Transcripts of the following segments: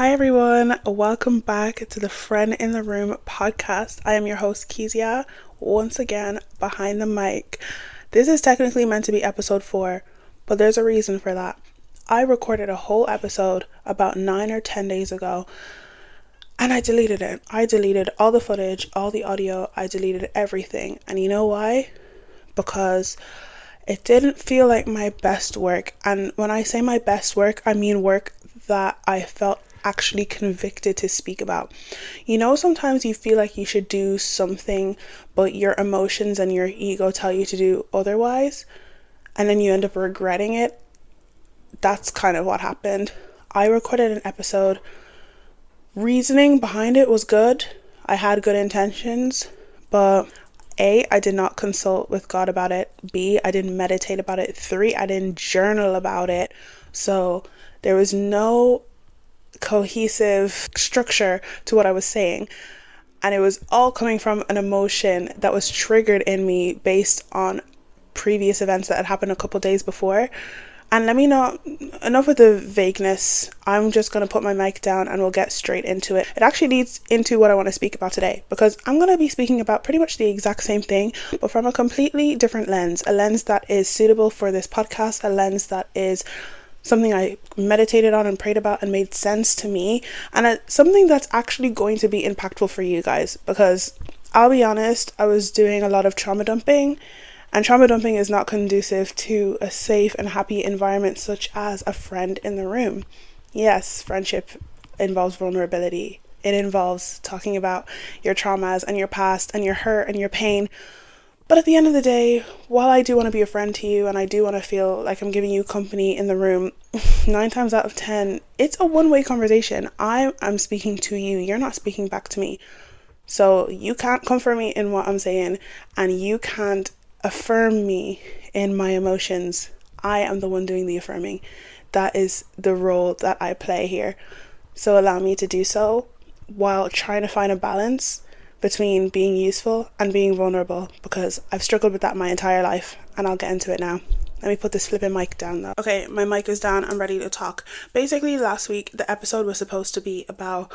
Hi everyone, welcome back to the Friend in the Room podcast. I am your host Keziah, once again behind the mic. This is technically meant to be episode 4, but there's a reason for that. I recorded a whole episode about 9 or 10 days ago and I deleted it. I deleted all the footage, all the audio, I deleted everything. And you know why? Because it didn't feel like my best work. And when I say my best work, I mean work that I felt actually convicted to speak about. You know, sometimes you feel like you should do something, but your emotions and your ego tell you to do otherwise, and then you end up regretting it. That's kind of what happened. I recorded an episode. Reasoning behind it was good. I had good intentions, but A, I did not consult with God about it. B, I didn't meditate about it. 3, I didn't journal about it. So there was no cohesive structure to what I was saying, and it was all coming from an emotion that was triggered in me based on previous events that had happened a couple days before. And let me not, enough with the vagueness. I'm just going to put my mic down and we'll get straight into it. It actually leads into what I want to speak about today, because I'm going to be speaking about pretty much the exact same thing, but from a completely different lens, a lens that is suitable for this podcast, a lens that is something I meditated on and prayed about and made sense to me, and something that's actually going to be impactful for you guys, because I'll be honest, I was doing a lot of trauma dumping, and trauma dumping is not conducive to a safe and happy environment such as a friend in the room. Yes, friendship involves vulnerability. It involves talking about your traumas and your past and your hurt and your pain. But at the end of the day, while I do want to be a friend to you and I do want to feel like I'm giving you company in the room, 9 times out of 10, it's a one-way conversation. I'm speaking to you. You're not speaking back to me. So you can't comfort me in what I'm saying, and you can't affirm me in my emotions. I am the one doing the affirming. That is the role that I play here. So allow me to do so while trying to find a balance between being useful and being vulnerable, because I've struggled with that my entire life, and I'll get into it now. Let me put this flipping mic down though. Okay, my mic is down. I'm ready to talk. Basically, last week, the episode was supposed to be about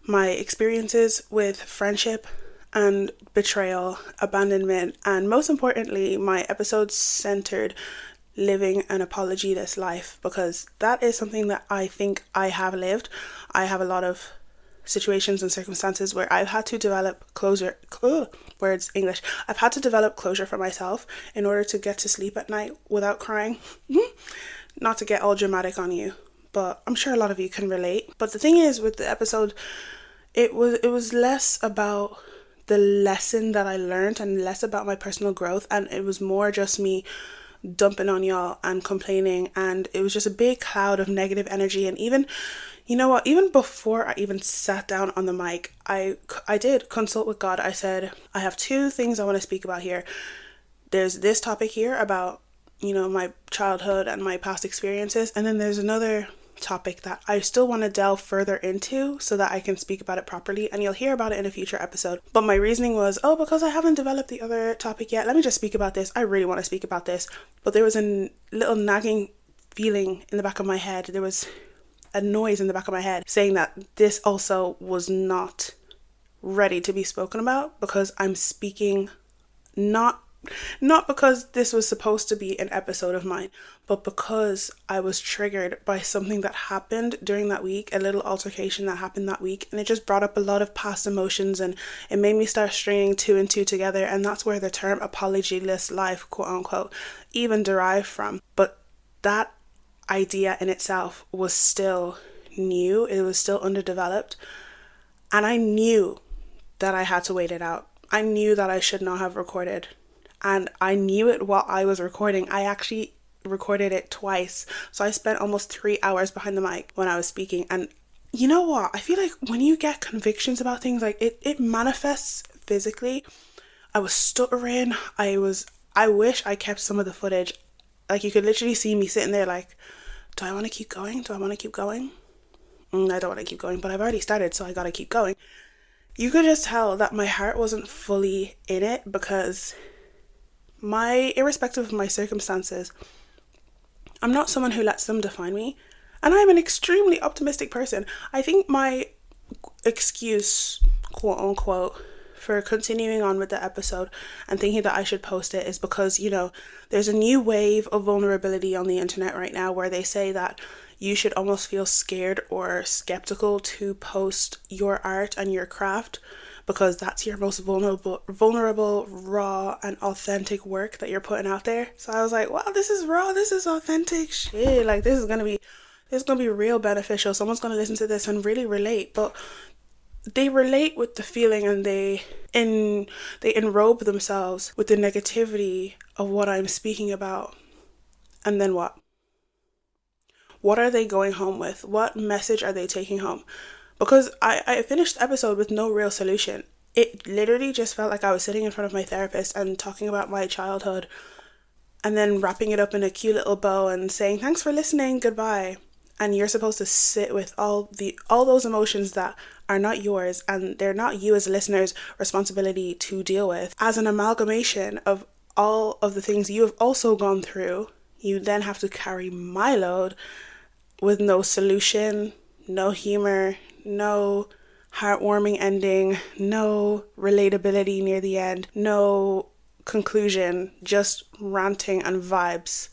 my experiences with friendship and betrayal, abandonment, and most importantly, my episode centered living an apology-less life, because that is something that I think I have lived. I have a lot of situations and circumstances where I've had to develop closure. I've had to develop closure for myself in order to get to sleep at night without crying. Not to get all dramatic on you, but I'm sure a lot of you can relate. But the thing is, with the episode, it was less about the lesson that I learned and less about my personal growth, and it was more just me dumping on y'all and complaining, and it was just a big cloud of negative energy. And even, you know what, even before I even sat down on the mic, I did consult with God. I said, I have 2 things I want to speak about here. There's this topic here about, my childhood and my past experiences, and then there's another topic that I still want to delve further into so that I can speak about it properly, and you'll hear about it in a future episode. But my reasoning was, because I haven't developed the other topic yet, let me just speak about this. I really want to speak about this. But there was a little nagging feeling in the back of my head. There was a noise in the back of my head saying that this also was not ready to be spoken about, because I'm speaking not because this was supposed to be an episode of mine, but because I was triggered by something that happened during that week, a little altercation that happened that week, and it just brought up a lot of past emotions, and it made me start stringing 2 and 2 together, and that's where the term apologyless life, quote unquote, even derived from. But that idea in itself was still new, it was still underdeveloped, and I knew that I had to wait it out. I knew that I should not have recorded. And I knew it while I was recording. I actually recorded it twice. So I spent almost 3 hours behind the mic when I was speaking. And you know what? I feel like when you get convictions about things, like it manifests physically. I was stuttering. I wish I kept some of the footage. Like, you could literally see me sitting there like, do I want to keep going? Do I want to keep going? I don't want to keep going, but I've already started, so I gotta keep going. You could just tell that my heart wasn't fully in it, because irrespective of my circumstances, I'm not someone who lets them define me. And I'm an extremely optimistic person. I think my excuse, quote unquote, for continuing on with the episode and thinking that I should post it is because, there's a new wave of vulnerability on the internet right now where they say that you should almost feel scared or skeptical to post your art and your craft because that's your most vulnerable, raw, and authentic work that you're putting out there. So I was like, wow, this is raw, this is authentic shit. Like, this is gonna be real beneficial. Someone's gonna listen to this and really relate. But they relate with the feeling, and they enrobe themselves with the negativity of what I'm speaking about. And then what? What are they going home with? What message are they taking home? Because I finished the episode with no real solution. It literally just felt like I was sitting in front of my therapist and talking about my childhood and then wrapping it up in a cute little bow and saying, thanks for listening, goodbye. And you're supposed to sit with all those emotions that are not yours, and they're not you as a listener's responsibility to deal with. As an amalgamation of all of the things you have also gone through, you then have to carry my load with no solution, no humor, no heartwarming ending, no relatability near the end, no conclusion, just ranting and vibes.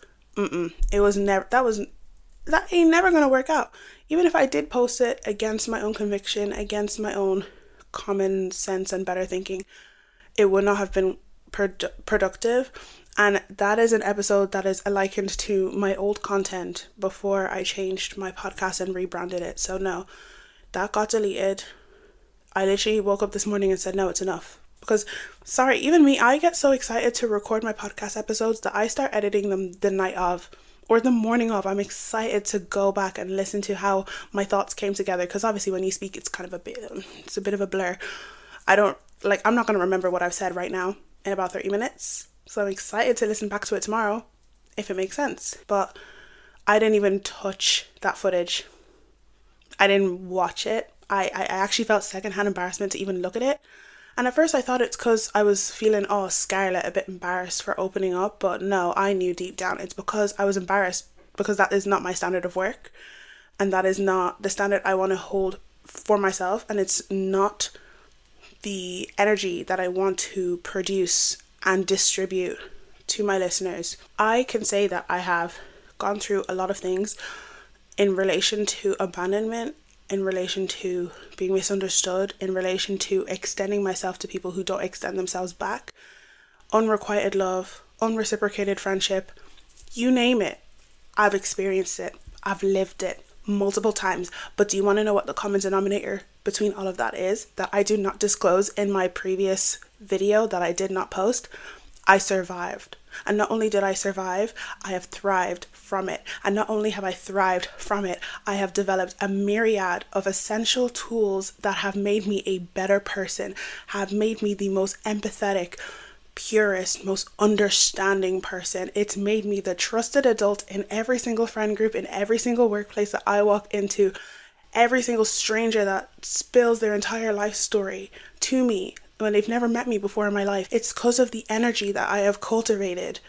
That ain't never gonna work out. Even if I did post it against my own conviction, against my own common sense and better thinking, it would not have been productive. And that is an episode that is likened to my old content before I changed my podcast and rebranded it. So no, that got deleted. I literally woke up this morning and said, no, it's enough. Because, sorry, even me, I get so excited to record my podcast episodes that I start editing them the night of or the morning of. I'm excited to go back and listen to how my thoughts came together. Because obviously when you speak, it's a bit of a blur. I'm not going to remember what I've said right now in about 30 minutes. So I'm excited to listen back to it tomorrow, if it makes sense. But I didn't even touch that footage. I didn't watch it. I actually felt secondhand embarrassment to even look at it. And at first I thought it's because I was feeling, Scarlett, a bit embarrassed for opening up. But no, I knew deep down it's because I was embarrassed, because that is not my standard of work. And that is not the standard I want to hold for myself. And it's not the energy that I want to produce and distribute to my listeners. I can say that I have gone through a lot of things in relation to abandonment, in relation to being misunderstood, in relation to extending myself to people who don't extend themselves back, unrequited love, unreciprocated friendship, you name it. I've experienced it. I've lived it multiple times. But do you want to know what the common denominator between all of that is, that I do not disclose in my previous video that I did not post? I survived. And not only did I survive, I have thrived from it. And not only have I thrived from it, I have developed a myriad of essential tools that have made me a better person, have made me the most empathetic, purest, most understanding person. It's made me the trusted adult in every single friend group, in every single workplace that I walk into, every single stranger that spills their entire life story to me when they've never met me before in my life. It's because of the energy that I have cultivated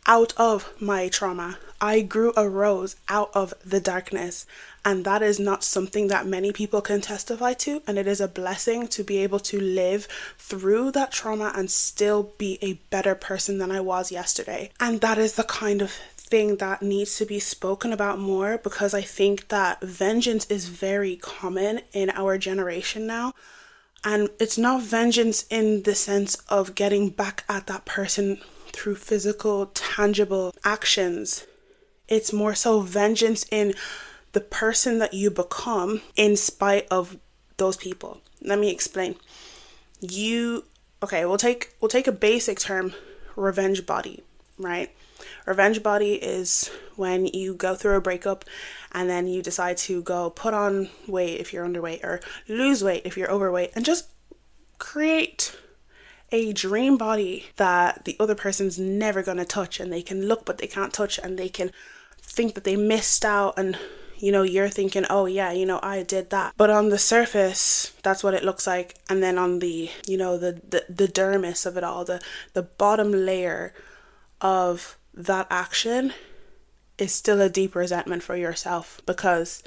out of my trauma. I grew a rose out of the darkness, and that is not something that many people can testify to, and it is a blessing to be able to live through that trauma and still be a better person than I was yesterday. And that is the kind of thing that needs to be spoken about more, because I think that vengeance is very common in our generation now. And it's not vengeance in the sense of getting back at that person through physical, tangible actions. It's more so vengeance in the person that you become in spite of those people. Let me explain. We'll take a basic term, revenge body, right? Revenge body is when you go through a breakup and then you decide to go put on weight if you're underweight, or lose weight if you're overweight, and just create a dream body that the other person's never going to touch, and they can look but they can't touch, and they can think that they missed out, and you're thinking, oh yeah, I did that. But on the surface, that's what it looks like. And then on the, the dermis of it all, the bottom layer of that action is still a deep resentment for yourself because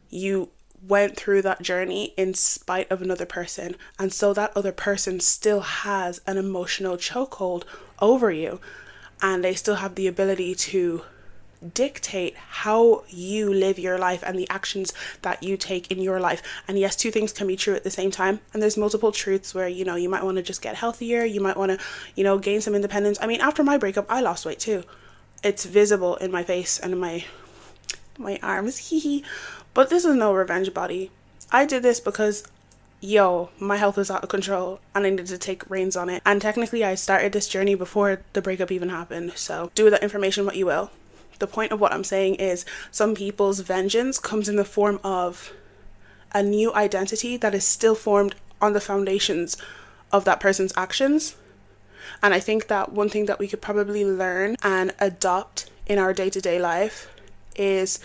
you went through that journey in spite of another person. And so that other person still has an emotional chokehold over you. And they still have the ability to dictate how you live your life and the actions that you take in your life. And yes, two things can be true at the same time. And there's multiple truths where, you know, you might want to just get healthier. You might want to, you know, gain some independence. I mean, after my breakup, I lost weight too. It's visible in my face and in my arms. Hee hee. But this is no revenge body. I did this because my health was out of control and I needed to take reins on it. And technically I started this journey before the breakup even happened. So do with that information what you will. The point of what I'm saying is some people's vengeance comes in the form of a new identity that is still formed on the foundations of that person's actions. And I think that one thing that we could probably learn and adopt in our day-to-day life is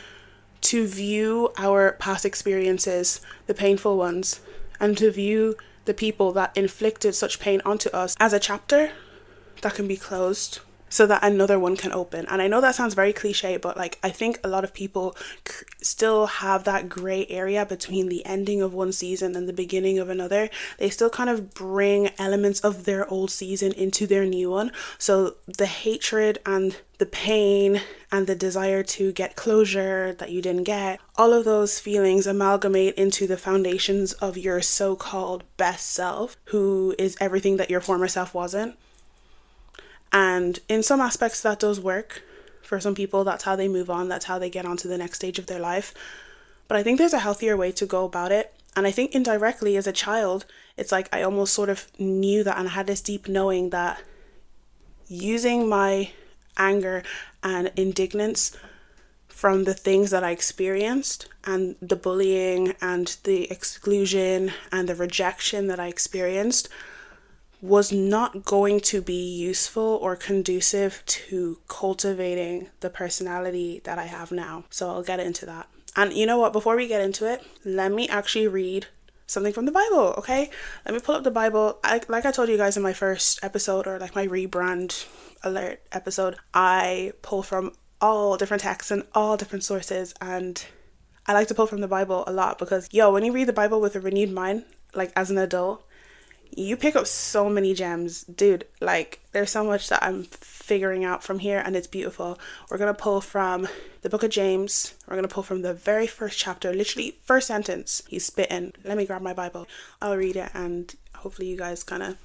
to view our past experiences, the painful ones, and to view the people that inflicted such pain onto us as a chapter that can be closed so that another one can open. And I know that sounds very cliche, but like I think a lot of people still have that gray area between the ending of one season and the beginning of another. They still kind of bring elements of their old season into their new one. So the hatred and the pain and the desire to get closure that you didn't get, all of those feelings amalgamate into the foundations of your so-called best self, who is everything that your former self wasn't. And in some aspects that does work. For some people, that's how they move on. That's how they get on to the next stage of their life. But I think there's a healthier way to go about it. And I think indirectly as a child, it's like I almost sort of knew that and I had this deep knowing that using my anger and indignance from the things that I experienced and the bullying and the exclusion and the rejection that I experienced was not going to be useful or conducive to cultivating the personality that I have now. So I'll get into that. And you know what, before we get into it, let me actually read something from the Bible, okay? Let me pull up the Bible. Like I told you guys in my first episode, or like my rebrand alert episode, I pull from all different texts and all different sources, and I like to pull from the Bible a lot because, when you read the Bible with a renewed mind, like as an adult, you pick up so many gems, dude. Like there's so much that I'm figuring out from here and it's beautiful. We're going to pull from the book of James. We're going to pull from the very first chapter, literally first sentence. He's spitting. Let me grab my Bible. I'll read it and hopefully you guys kind of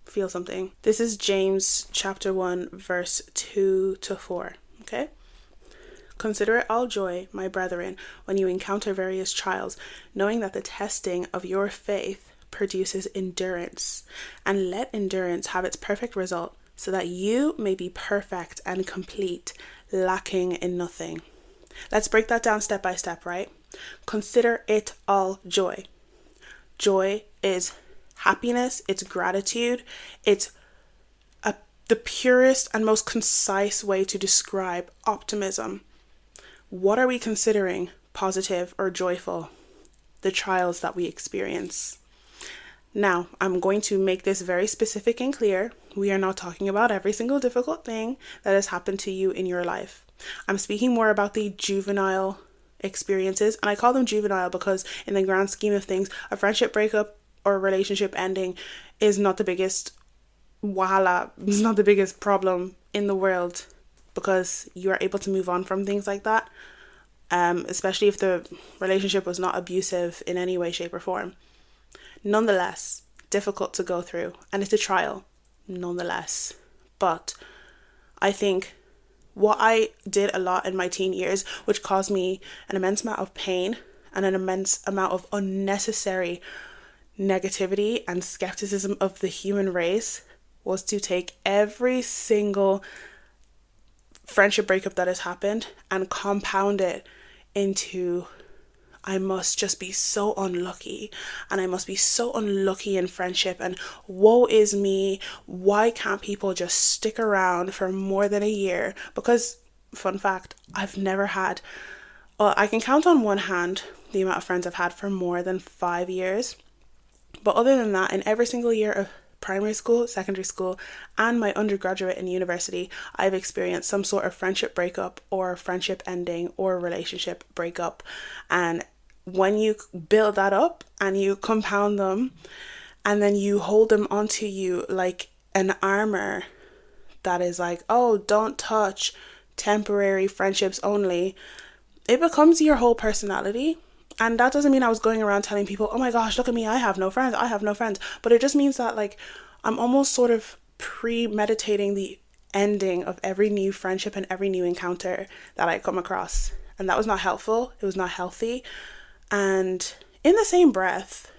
feel something. This is James chapter 1 verse 2 to 4. Okay. Consider it all joy, my brethren, when you encounter various trials, knowing that the testing of your faith produces endurance, and let endurance have its perfect result, so that you may be perfect and complete, lacking in nothing. Let's break that down step by step, right? Consider it all joy. Joy is happiness, it's gratitude, it's the purest and most concise way to describe optimism. What are we considering positive or joyful? The trials that we experience. Now, I'm going to make this very specific and clear. We are not talking about every single difficult thing that has happened to you in your life. I'm speaking more about the juvenile experiences, and I call them juvenile because in the grand scheme of things, a friendship breakup or a relationship ending is not the biggest it's not the biggest problem in the world, because you are able to move on from things like that, especially if the relationship was not abusive in any way, shape or form. Nonetheless, difficult to go through, and it's a trial, nonetheless. But I think what I did a lot in my teen years, which caused me an immense amount of pain and an immense amount of unnecessary negativity and skepticism of the human race, was to take every single friendship breakup that has happened and compound it into, I must just be so unlucky, and I must be so unlucky in friendship, and woe is me, why can't people just stick around for more than a year? Because, fun fact, I've never had, I can count on one hand the amount of friends I've had for more than 5 years, but other than that, in every single year of primary school, secondary school, and my undergraduate and university, I've experienced some sort of friendship breakup or friendship ending or relationship breakup. And when you build that up and you compound them and then you hold them onto you like an armor that is like, oh, don't touch, temporary friendships only, it becomes your whole personality. And that doesn't mean I was going around telling people, oh my gosh, look at me, I have no friends, I have no friends. But it just means that like I'm almost sort of premeditating the ending of every new friendship and every new encounter that I come across. And that was not helpful. It was not healthy. And in the same breath,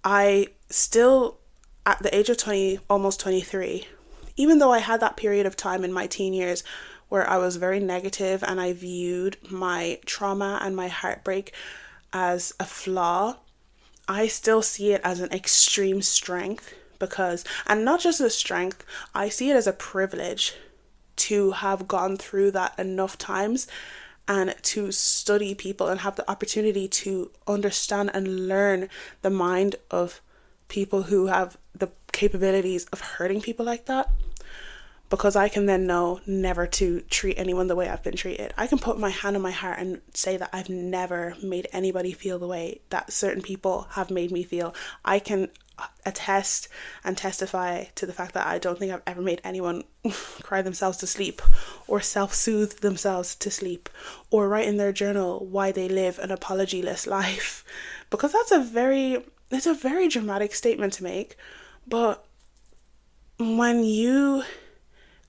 I still, at the age of 20, almost 23, even though I had that period of time in my teen years where I was very negative and I viewed my trauma and my heartbreak as a flaw, I still see it as an extreme strength because, and not just a strength, I see it as a privilege to have gone through that enough times and to study people and have the opportunity to understand and learn the mind of people who have the capabilities of hurting people like that. Because I can then know never to treat anyone the way I've been treated. I can put my hand on my heart and say that I've never made anybody feel the way that certain people have made me feel. I can attest and testify to the fact that I don't think I've ever made anyone cry themselves to sleep or self-soothe themselves to sleep or write in their journal why they live an apologyless life. Because it's a very dramatic statement to make. But when you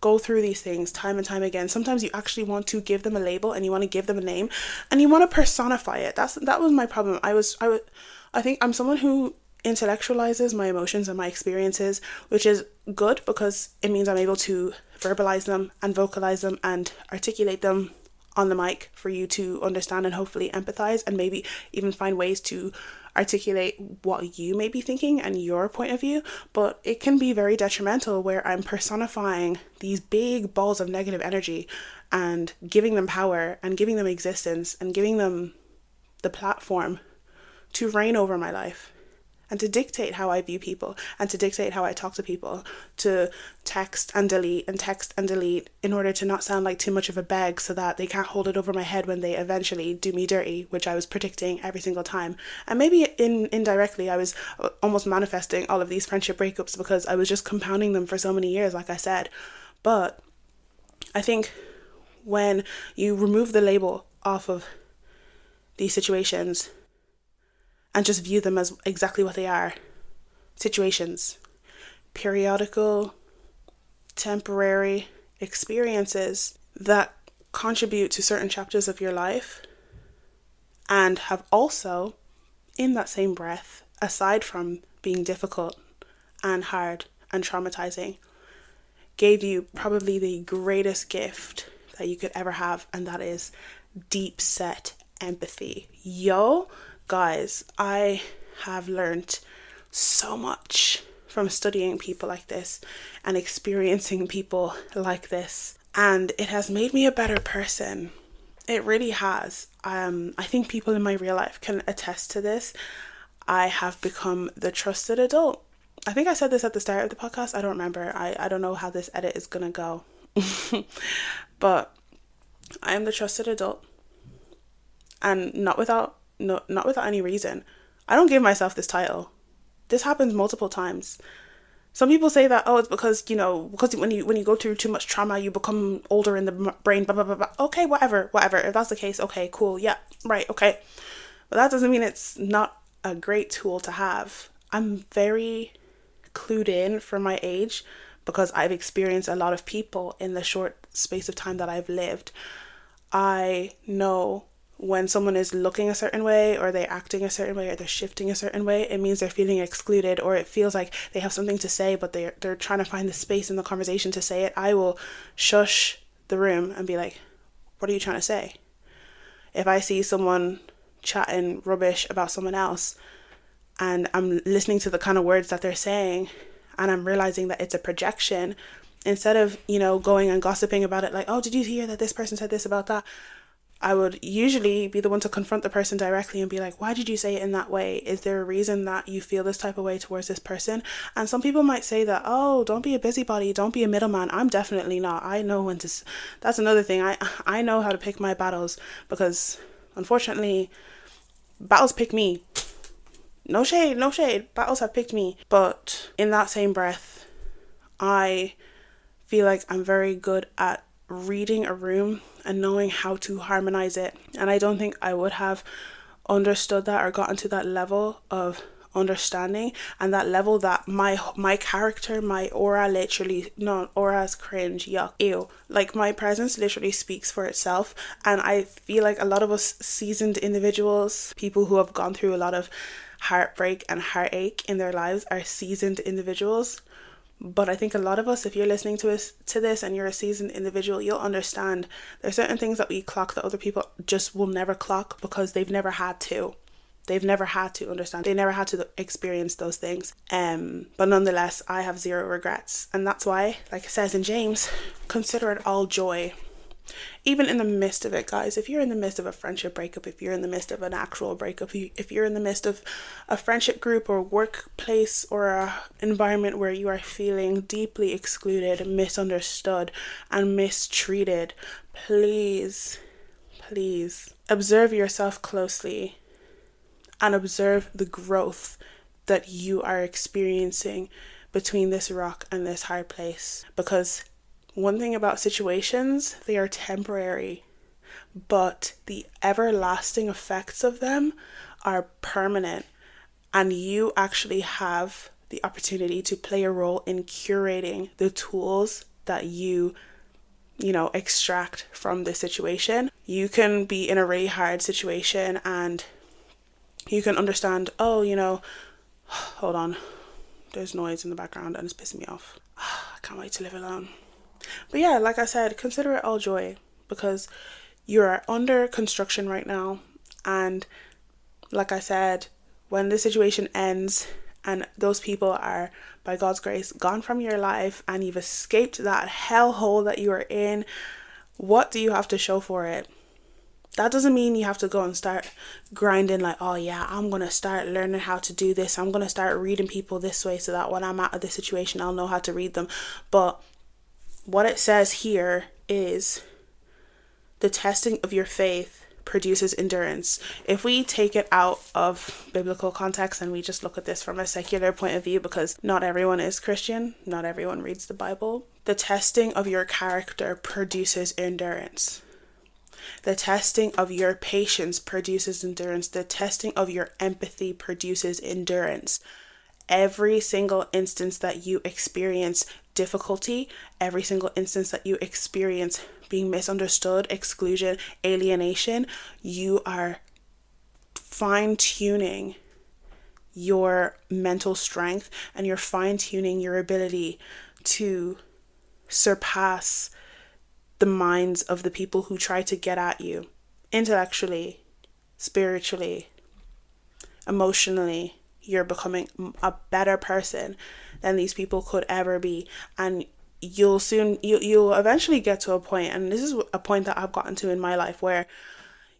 go through these things time and time again, sometimes you actually want to give them a label and you want to give them a name and you want to personify it. That was my problem. I think I'm someone who intellectualizes my emotions and my experiences, which is good because it means I'm able to verbalize them and vocalize them and articulate them on the mic for you to understand and hopefully empathize and maybe even find ways to articulate what you may be thinking and your point of view. But it can be very detrimental where I'm personifying these big balls of negative energy and giving them power and giving them existence and giving them the platform to reign over my life and to dictate how I view people and to dictate how I talk to people, to text and delete in order to not sound like too much of a beg so that they can't hold it over my head when they eventually do me dirty, which I was predicting every single time. And maybe indirectly I was almost manifesting all of these friendship breakups because I was just compounding them for so many years, like I said. But I think when you remove the label off of these situations and just view them as exactly what they are, situations, periodical, temporary experiences that contribute to certain chapters of your life and have also, in that same breath, aside from being difficult and hard and traumatizing, gave you probably the greatest gift that you could ever have, and that is deep set empathy. Guys, I have learned so much from studying people like this and experiencing people like this, and it has made me a better person. It really has. I think people in my real life can attest to this. I have become the trusted adult. I think I said this at the start of the podcast. I don't remember. I don't know how this edit is gonna go. But I am the trusted adult, and not without any reason. I don't give myself this title. This happens multiple times. Some people say that, oh, it's because when you go through too much trauma, you become older in the brain, blah, blah, blah, blah. Okay, whatever. If that's the case, okay, cool. Yeah, right, okay. But that doesn't mean it's not a great tool to have. I'm very clued in for my age because I've experienced a lot of people in the short space of time that I've lived. I know when someone is looking a certain way or they're acting a certain way or they're shifting a certain way, it means they're feeling excluded, or it feels like they have something to say but they're trying to find the space in the conversation to say it. I will shush the room and be like, what are you trying to say? If I see someone chatting rubbish about someone else and I'm listening to the kind of words that they're saying and I'm realizing that it's a projection, instead of going and gossiping about it like, oh, did you hear that this person said this about that? I would usually be the one to confront the person directly and be like, why did you say it in that way? Is there a reason that you feel this type of way towards this person? And some people might say that, oh, don't be a busybody, don't be a middleman. I'm definitely not. I know when to, that's another thing. I know how to pick my battles, because unfortunately, battles pick me. No shade, no shade. Battles have picked me. But in that same breath, I feel like I'm very good at reading a room and knowing how to harmonize it. And I don't think I would have understood that or gotten to that level of understanding and that level that my character, my aura literally, no, aura's cringe, yuck, ew. Like my presence literally speaks for itself. And I feel like a lot of us seasoned individuals, people who have gone through a lot of heartbreak and heartache in their lives, are seasoned individuals. But I think a lot of us, if you're listening to this and you're a seasoned individual, you'll understand there's certain things that we clock that other people just will never clock because they've never had to. They've never had to understand. They never had to experience those things. But nonetheless, I have zero regrets. And that's why, like it says in James, consider it all joy. Even in the midst of it, guys, if you're in the midst of a friendship breakup, if you're in the midst of an actual breakup, if you're in the midst of a friendship group or workplace or a environment where you are feeling deeply excluded, misunderstood, and mistreated, please observe yourself closely and observe the growth that you are experiencing between this rock and this hard place. Because one thing about situations, they are temporary, but the everlasting effects of them are permanent. And you actually have the opportunity to play a role in curating the tools that you extract from this situation. You can be in a really hard situation and you can understand, hold on, there's noise in the background and it's pissing me off. I can't wait to live alone. But yeah, like I said, consider it all joy, because you are under construction right now. And like I said, when the situation ends and those people are, by God's grace, gone from your life and you've escaped that hellhole that you are in, what do you have to show for it? That doesn't mean you have to go and start grinding like, oh yeah, I'm going to start learning how to do this. I'm going to start reading people this way so that when I'm out of this situation, I'll know how to read them. But what it says here is the testing of your faith produces endurance. If we take it out of biblical context and we just look at this from a secular point of view, because not everyone is Christian, not everyone reads the Bible, the testing of your character produces endurance. The testing of your patience produces endurance. The testing of your empathy produces endurance. Every single instance that you experience difficulty, every single instance that you experience being misunderstood, exclusion, alienation, you are fine-tuning your mental strength and you're fine-tuning your ability to surpass the minds of the people who try to get at you intellectually, spiritually, emotionally. You're becoming a better person than these people could ever be. And you'll eventually get to a point, and this is a point that I've gotten to in my life, where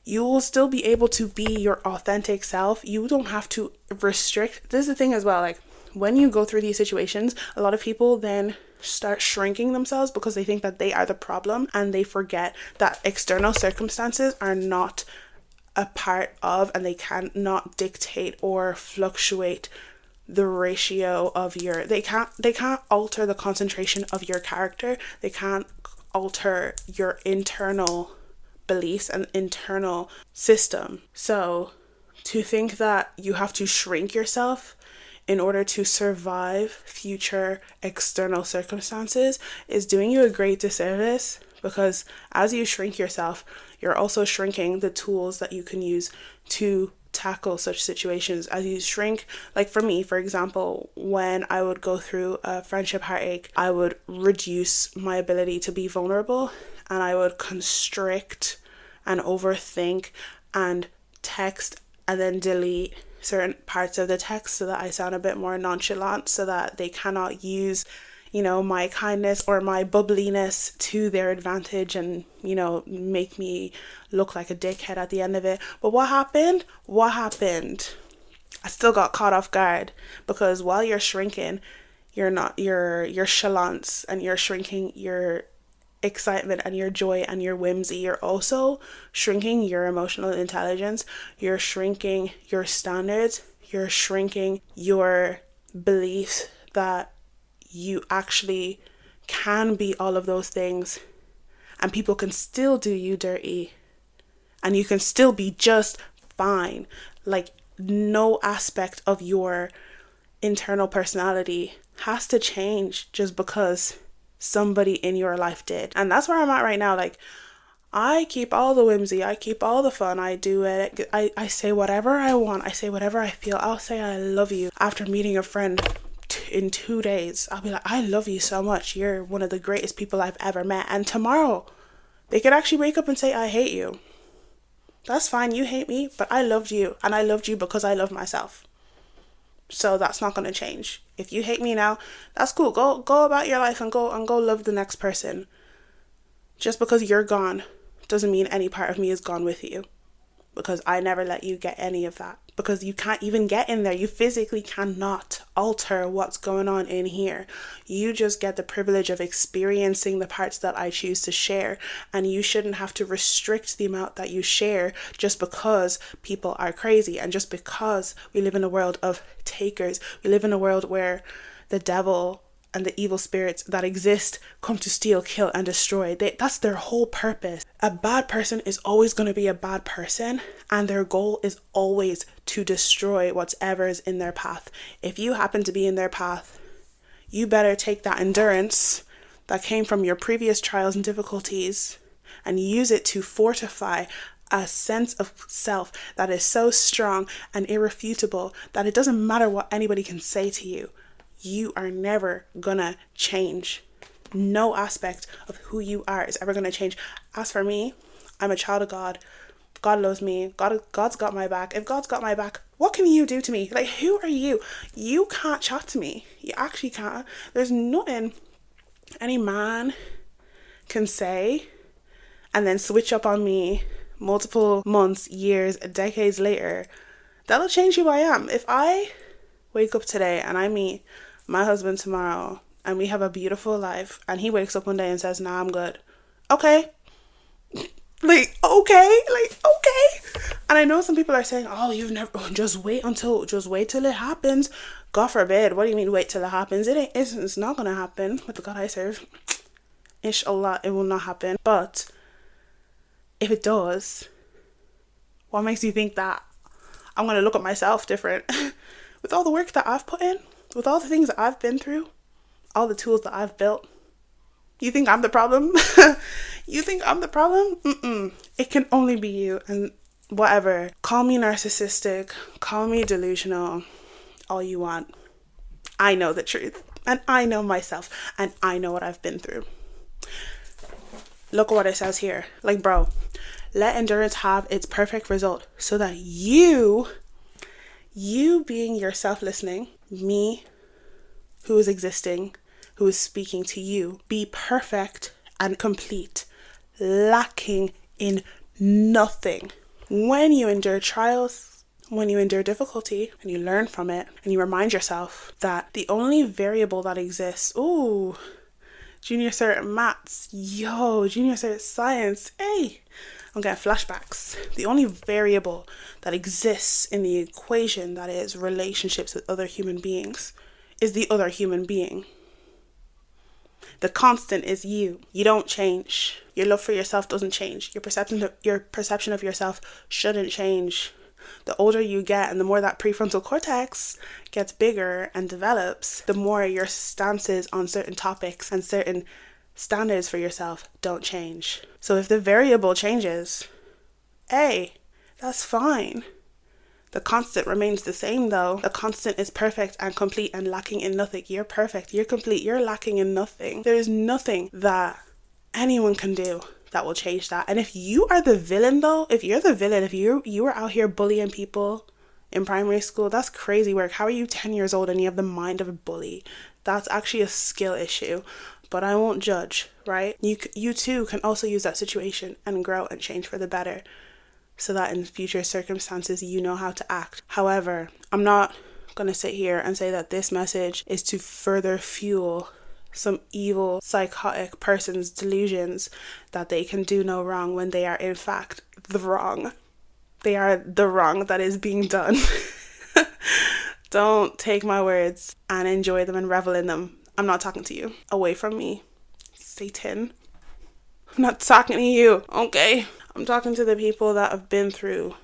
you will still be able to be your authentic self. You don't have to restrict. This is the thing as well, like when you go through these situations, a lot of people then start shrinking themselves because they think that they are the problem, and they forget that external circumstances are not a part of, and they cannot dictate or fluctuate the ratio of your, they can't alter the concentration of your character. They can't alter your internal beliefs and internal system. So to think that you have to shrink yourself in order to survive future external circumstances is doing you a great disservice, because as you shrink yourself, you're also shrinking the tools that you can use to tackle such situations. As you shrink, like for me, for example, when I would go through a friendship heartache, I would reduce my ability to be vulnerable, and I would constrict and overthink and text and then delete certain parts of the text so that I sound a bit more nonchalant, so that they cannot use my kindness or my bubbliness to their advantage and, make me look like a dickhead at the end of it. But what happened? I still got caught off guard, because while you're shrinking, you're not your chalance, and you're shrinking your excitement and your joy and your whimsy. You're also shrinking your emotional intelligence. You're shrinking your standards. You're shrinking your belief that you actually can be all of those things, and people can still do you dirty, and you can still be just fine. Like, no aspect of your internal personality has to change just because somebody in your life did. And that's where I'm at right now. Like, I keep all the whimsy, I keep all the fun, I do it. I say whatever I want, I say whatever I feel. I'll say I love you after meeting a friend in 2 days. I'll be like, I love you so much, you're one of the greatest people I've ever met. And tomorrow they could actually wake up and say, I hate you. That's fine, you hate me, but I loved you, and I loved you because I love myself. So that's not going to change. If you hate me now, that's cool. Go about your life and go love the next person. Just because you're gone doesn't mean any part of me is gone with you, because I never let you get any of that, because you can't even get in there. You physically cannot alter what's going on in here. You just get the privilege of experiencing the parts that I choose to share, and you shouldn't have to restrict the amount that you share just because people are crazy, and just because we live in a world of takers. We live in a world where the devil and the evil spirits that exist come to steal, kill, and destroy. That's their whole purpose. A bad person is always going to be a bad person, and their goal is always to destroy whatever is in their path. If you happen to be in their path, you better take that endurance that came from your previous trials and difficulties and use it to fortify a sense of self that is so strong and irrefutable that it doesn't matter what anybody can say to you. You are never gonna change. No aspect of who you are is ever gonna change. As for me, I'm a child of God. God loves me. God's got my back. If God's got my back, what can you do to me? Like, who are you? You can't chat to me. You actually can't. There's nothing any man can say and then switch up on me multiple months, years, decades later. That'll change who I am. If I wake up today and I meet my husband tomorrow and we have a beautiful life, and he wakes up one day and says, nah, I'm good. Okay. Okay. And I know some people are saying, oh, you've never, just wait till it happens. God forbid. What do you mean wait till it happens? It's not going to happen with the God I serve. Inshallah, it will not happen. But if it does, what makes you think that I'm going to look at myself different? With all the work that I've put in, with all the things that I've been through, all the tools that I've built, you think I'm the problem? You think I'm the problem? It can only be you. And whatever, call me narcissistic, call me delusional, all you want. I know the truth, and I know myself, and I know what I've been through. Look at what it says here. Like, bro, let endurance have its perfect result, so that you being yourself listening, me who is existing, who is speaking to you, be perfect and complete, lacking in nothing. When you endure trials, when you endure difficulty, and you learn from it, and you remind yourself that the only variable that exists, junior cert maths, junior cert science, hey, I'm getting flashbacks. The only variable that exists in the equation, that is relationships with other human beings, is the other human being. The constant is you. You don't change. Your love for yourself doesn't change. Your perception of yourself shouldn't change. The older you get and the more that prefrontal cortex gets bigger and develops, the more your stances on certain topics and certain standards for yourself don't change. So if the variable changes, that's fine. The constant remains the same though. The constant is perfect and complete and lacking in nothing. You're perfect, you're complete, you're lacking in nothing. There is nothing that anyone can do that will change that. And if you are the villain though, if you're the villain, if you were out here bullying people in primary school, that's crazy work. How are you 10 years old and you have the mind of a bully? That's actually a skill issue, but I won't judge, right? You too can also use that situation and grow and change for the better, so that in future circumstances you know how to act. However, I'm not going to sit here and say that this message is to further fuel some evil psychotic person's delusions that they can do no wrong when they are in fact the wrong. They are the wrong that is being done. Don't take my words and enjoy them and revel in them. I'm not talking to you. Away from me, Satan. I'm not talking to you, okay? I'm talking to the people that have been through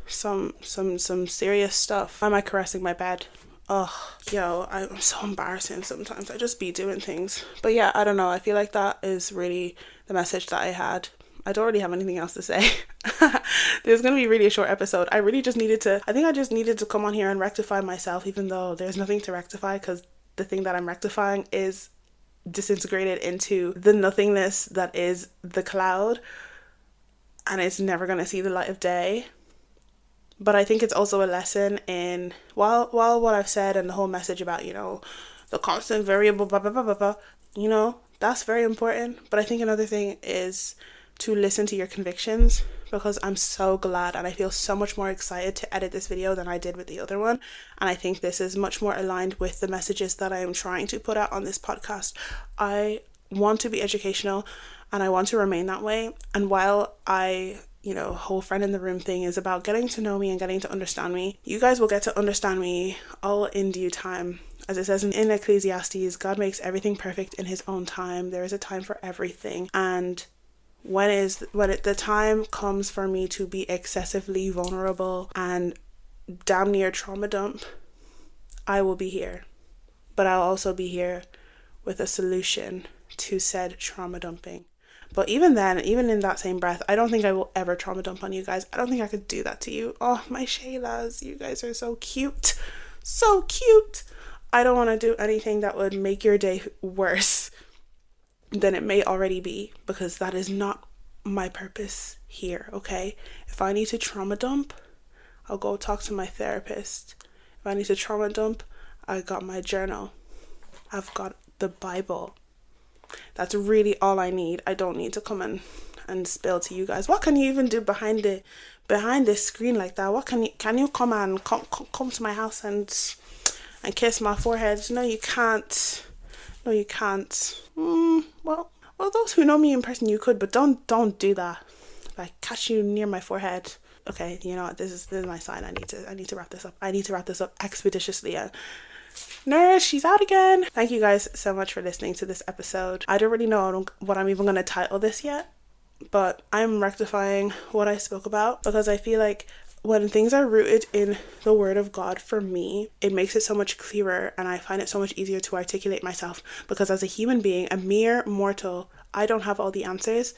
some serious stuff. Why am I caressing my bed? Oh, yo, I'm so embarrassing sometimes. I just be doing things. But yeah, I don't know. I feel like that is really the message that I had. I don't really have anything else to say. This is going to be really a short episode. I just needed to come on here and rectify myself, even though there's nothing to rectify, because the thing that I'm rectifying is disintegrated into the nothingness that is the cloud, and it's never going to see the light of day. But I think it's also a lesson in, while what I've said and the whole message about, the constant variable, blah, blah, blah, blah, blah, that's very important. But I think another thing is to listen to your convictions, because I'm so glad and I feel so much more excited to edit this video than I did with the other one. And I think this is much more aligned with the messages that I am trying to put out on this podcast. I want to be educational and I want to remain that way. And while whole friend in the room thing is about getting to know me and getting to understand me, you guys will get to understand me all in due time. As it says in Ecclesiastes, God makes everything perfect in his own time. There is a time for everything. And when the time comes for me to be excessively vulnerable and damn near trauma dump, I will be here. But I'll also be here with a solution to said trauma dumping. But even then, even in that same breath, I don't think I will ever trauma dump on you guys. I don't think I could do that to you. Oh, my Shaylas, you guys are so cute. So cute. I don't want to do anything that would make your day worse than it may already be, because that is not my purpose here, okay? If I need to trauma dump, I'll go talk to my therapist. If I need to trauma dump, I got my journal. I've got the Bible. That's really all I need. I don't need to come and spill to you guys. What can you even do behind this screen like that? What can you come to my house and kiss my forehead? No, you can't. No, you can't. Well, those who know me in person, you could, but don't do that. If I catch you near my forehead, okay, you know what? This is my sign. I need to wrap this up. I need to wrap this up expeditiously. Nurse, she's out again. Thank you guys so much for listening to this episode. I don't really know what I'm even going to title this yet, but I'm rectifying what I spoke about, because I feel like when things are rooted in the word of God, for me, it makes it so much clearer, and I find it so much easier to articulate myself, because as a human being, a mere mortal, I don't have all the answers.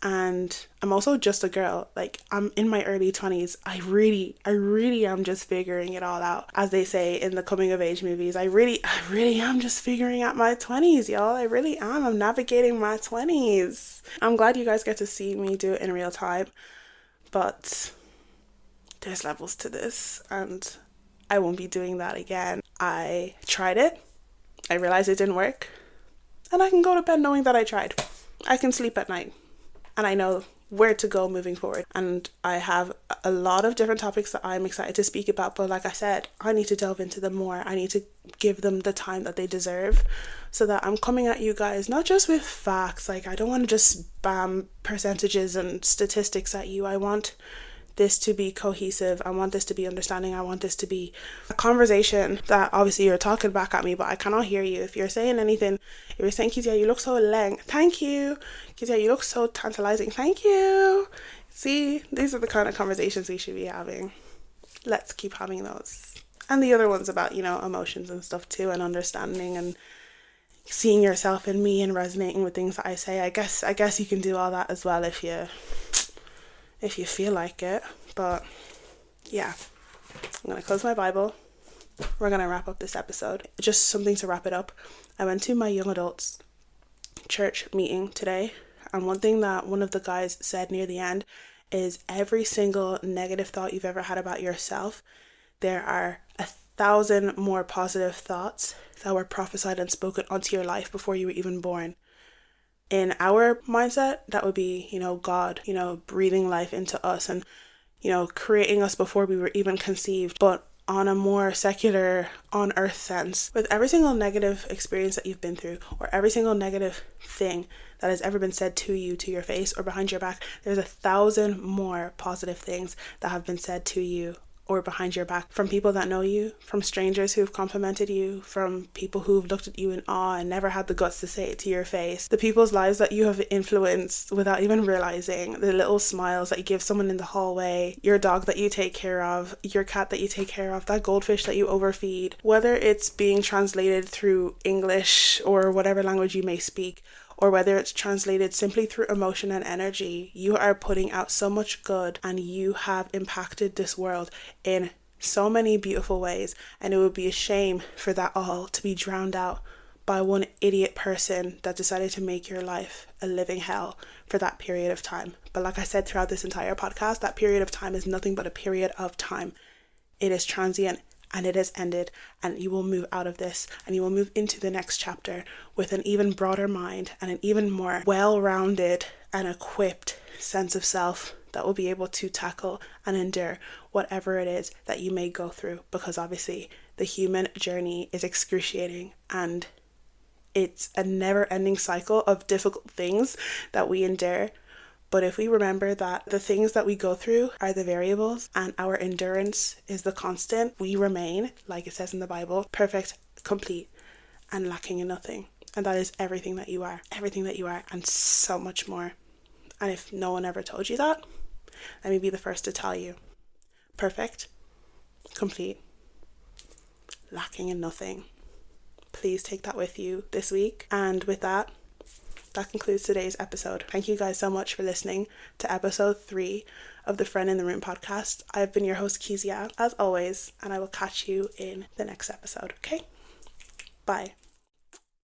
And I'm also just a girl. Like, I'm in my early 20s. I really am just figuring it all out. As they say in the coming of age movies, I really am just figuring out my 20s, y'all. I really am. I'm navigating my 20s. I'm glad you guys get to see me do it in real time. But there's levels to this, and I won't be doing that again. I tried it. I realized it didn't work. And I can go to bed knowing that I tried. I can sleep at night. And I know where to go moving forward. And I have a lot of different topics that I'm excited to speak about. But like I said, I need to delve into them more. I need to give them the time that they deserve, so that I'm coming at you guys, not just with facts. Like, I don't want to just spam percentages and statistics at you. I want this to be cohesive. I want this to be understanding. I want this to be a conversation that, obviously you're talking back at me, but I cannot hear you. If you're saying anything, if you're saying, Keziah, you look so lang, thank you. Keziah, you look so tantalizing, thank you. See, these are the kind of conversations we should be having. Let's keep having those. And the other ones about, emotions and stuff too, and understanding and seeing yourself in me and resonating with things that I say. I guess you can do all that as well if you feel like it. But yeah, I'm gonna close my Bible. We're gonna wrap up this episode. Just something to wrap it up. I went to my young adults church meeting today, and one thing that one of the guys said near the end is, every single negative thought you've ever had about yourself, there are 1,000 more positive thoughts that were prophesied and spoken onto your life before you were even born. In our mindset, that would be, God, breathing life into us and, creating us before we were even conceived. But on a more secular, on earth sense, with every single negative experience that you've been through, or every single negative thing that has ever been said to you, to your face, or behind your back, there's 1,000 more positive things that have been said to you or behind your back, from people that know you, from strangers who've complimented you, from people who've looked at you in awe and never had the guts to say it to your face, the people's lives that you have influenced without even realizing, the little smiles that you give someone in the hallway, your dog that you take care of, your cat that you take care of, that goldfish that you overfeed, whether it's being translated through English or whatever language you may speak, or whether it's translated simply through emotion and energy, you are putting out so much good and you have impacted this world in so many beautiful ways. And it would be a shame for that all to be drowned out by one idiot person that decided to make your life a living hell for that period of time. But like I said throughout this entire podcast, that period of time is nothing but a period of time. It is transient. And it has ended, and you will move out of this and you will move into the next chapter with an even broader mind and an even more well-rounded and equipped sense of self that will be able to tackle and endure whatever it is that you may go through, because obviously the human journey is excruciating and it's a never-ending cycle of difficult things that we endure. But if we remember that the things that we go through are the variables and our endurance is the constant, we remain, like it says in the Bible, perfect, complete, and lacking in nothing. And that is everything that you are, and so much more. And if no one ever told you that, let me be the first to tell you. Perfect, complete, lacking in nothing. Please take that with you this week. And with that concludes today's episode. Thank you guys so much for listening to episode 3 of the Friend in the Room podcast. I've been your host, Keziah, as always, and I will catch you in the next episode, okay? Bye.